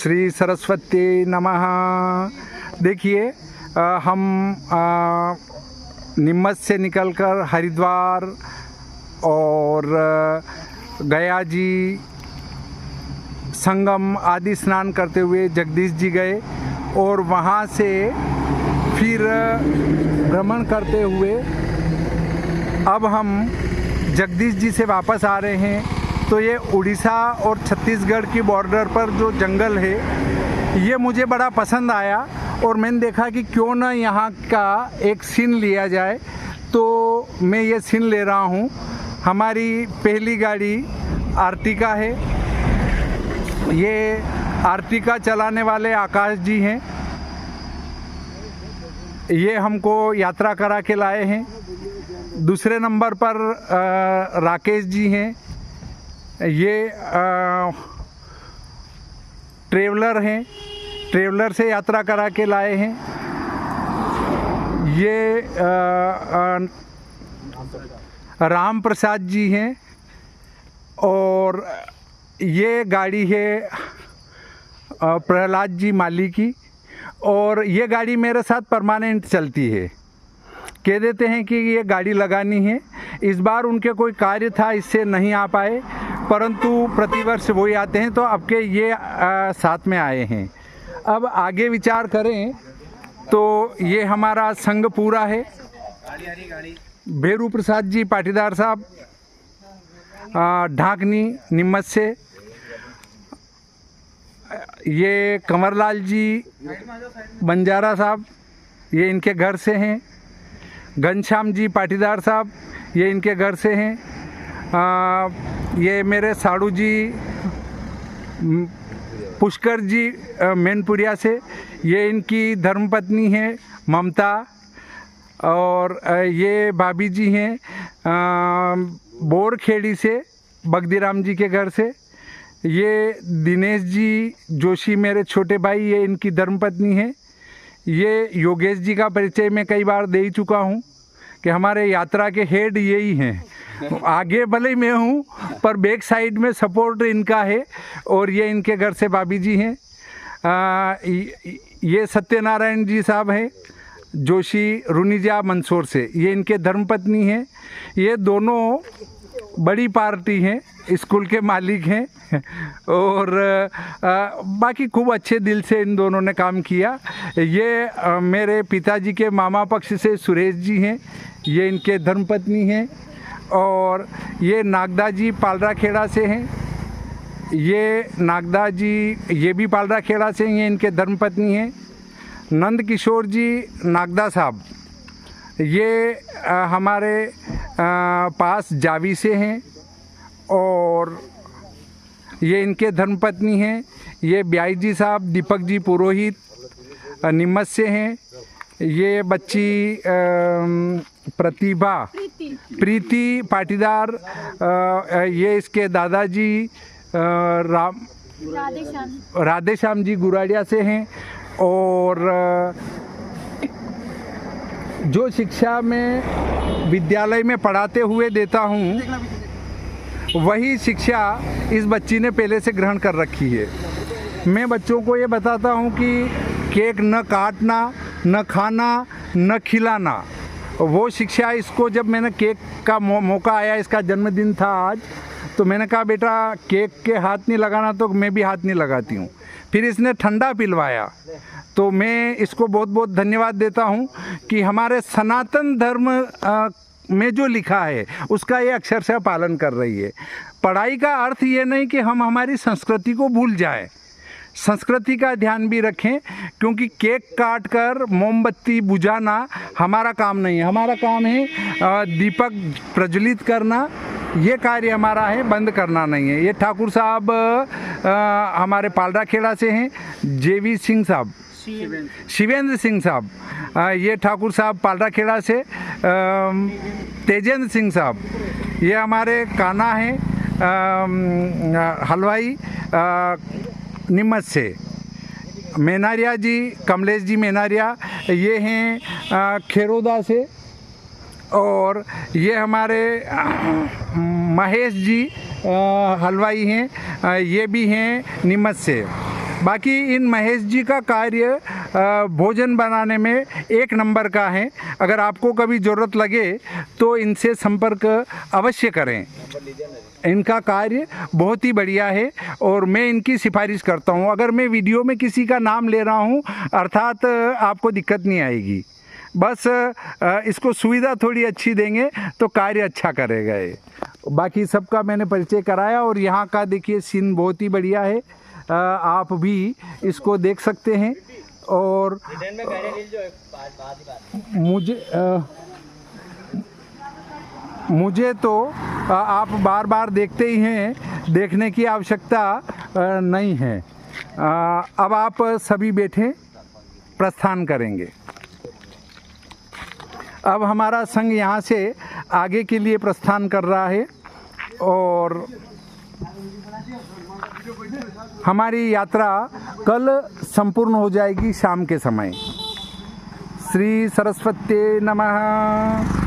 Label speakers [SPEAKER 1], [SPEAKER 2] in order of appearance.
[SPEAKER 1] श्री सरस्वती नमः। देखिए हम नीमच से निकलकर हरिद्वार और गया जी संगम आदि स्नान करते हुए जगदीश जी गए और वहाँ से फिर भ्रमण करते हुए अब हम जगदीश जी से वापस आ रहे हैं। तो ये उड़ीसा और छत्तीसगढ़ की बॉर्डर पर जो जंगल है ये मुझे बड़ा पसंद आया और मैंने देखा कि क्यों ना यहाँ का एक सीन लिया जाए, तो मैं ये सीन ले रहा हूँ। हमारी पहली गाड़ी आर्टिका है। ये आर्टिका चलाने वाले आकाश जी हैं। ये हमको यात्रा करा के लाए हैं। दूसरे नंबर पर राकेश जी हैं। ये ट्रेवलर हैं, ट्रेवलर से यात्रा करा के लाए हैं। ये राम प्रसाद जी हैं और ये गाड़ी है प्रहलाद जी माली की और ये गाड़ी मेरे साथ परमानेंट चलती है। कह देते हैं कि ये गाड़ी लगानी है। इस बार उनके कोई कार्य था इससे नहीं आ पाए, परंतु प्रतिवर्ष वही आते हैं, तो अब के ये साथ में आए हैं। अब आगे विचार करें तो ये हमारा संघ पूरा है। भेरू प्रसाद जी पाटीदार साहब ढाकनी नीमच से, ये कंवरलाल जी बंजारा साहब ये इनके घर से हैं। घनश्याम जी पाटीदार साहब ये इनके घर से हैं। ये मेरे साड़ू जी पुष्कर जी मैनपुरिया से, ये इनकी धर्मपत्नी है ममता। और ये भाभी जी हैं बोरखेड़ी से बगदीराम जी के घर से। ये दिनेश जी जोशी मेरे छोटे भाई, ये इनकी धर्मपत्नी है। ये योगेश जी का परिचय मैं कई बार दे ही चुका हूँ कि हमारे यात्रा के हेड यही हैं। आगे भले ही मैं हूँ पर बैक साइड में सपोर्ट इनका है। और ये इनके घर से भाभी जी हैं। ये सत्यनारायण जी साहब हैं जोशी रुनिजा मंदसौर से, ये इनके धर्मपत्नी हैं। ये दोनों बड़ी पार्टी हैं, स्कूल के मालिक हैं और बाकी खूब अच्छे दिल से इन दोनों ने काम किया। ये मेरे पिताजी के मामा पक्ष से सुरेश जी हैं, ये इनके धर्मपत्नी हैं। और ये नागदा जी पालरा खेड़ा से हैं। ये नागदा जी ये भी पालरा खेड़ा से हैं, ये इनके धर्मपत्नी हैं। नंद किशोर जी नागदा साहब ये हमारे पास जावी से हैं और ये इनके धर्मपत्नी हैं। ये ब्याई जी साहब दीपक जी पुरोहित नीमच से हैं। ये बच्ची प्रतिभा प्रीति पाटीदार, ये इसके दादाजी राधेश्याम जी गुराड़िया से हैं। और जो शिक्षा में विद्यालय में पढ़ाते हुए देता हूँ वही शिक्षा इस बच्ची ने पहले से ग्रहण कर रखी है। मैं बच्चों को ये बताता हूँ कि केक न काटना, न खाना, न खिलाना। वो शिक्षा इसको, जब मैंने केक का मौका आया, इसका जन्मदिन था आज, तो मैंने कहा बेटा केक के हाथ नहीं लगाना, तो मैं भी हाथ नहीं लगाती हूँ। फिर इसने ठंडा पिलवाया, तो मैं इसको बहुत बहुत धन्यवाद देता हूँ कि हमारे सनातन धर्म में जो लिखा है उसका ये अक्षरशः पालन कर रही है। पढ़ाई का अर्थ ये नहीं कि हम हमारी संस्कृति को भूल जाएं, संस्कृति का ध्यान भी रखें, क्योंकि केक काट कर मोमबत्ती बुझाना हमारा काम नहीं है। हमारा काम है दीपक प्रज्वलित करना, ये कार्य हमारा है, बंद करना नहीं है। ये ठाकुर साहब हमारे पालरा खेड़ा से हैं। जेवी सिंह साहब, शिवेंद्र सिंह साहब, ये ठाकुर साहब पालरा खेड़ा से। तेजेंद्र सिंह साहब ये हमारे काना हैं हलवाई नीमच से। मेनारिया जी कमलेश जी मेनारिया ये हैं खेरोदा से। और ये हमारे महेश जी हलवाई हैं, ये भी हैं नीमच से। बाकी इन महेश जी का कार्य भोजन बनाने में एक नंबर का है। अगर आपको कभी ज़रूरत लगे तो इनसे संपर्क अवश्य करें। इनका कार्य बहुत ही बढ़िया है और मैं इनकी सिफारिश करता हूँ। अगर मैं वीडियो में किसी का नाम ले रहा हूँ अर्थात आपको दिक्कत नहीं आएगी, बस इसको सुविधा थोड़ी अच्छी देंगे तो कार्य अच्छा करेगा ये। बाकी सबका मैंने परिचय कराया और यहाँ का देखिए सीन बहुत ही बढ़िया है, आप भी इसको देख सकते हैं। और मुझे तो आप बार बार देखते ही हैं, देखने की आवश्यकता नहीं है। अब आप सभी बैठे, प्रस्थान करेंगे। अब हमारा संघ यहाँ से आगे के लिए प्रस्थान कर रहा है और हमारी यात्रा कल संपूर्ण हो जाएगी शाम के समय। श्री सरस्वती नमः।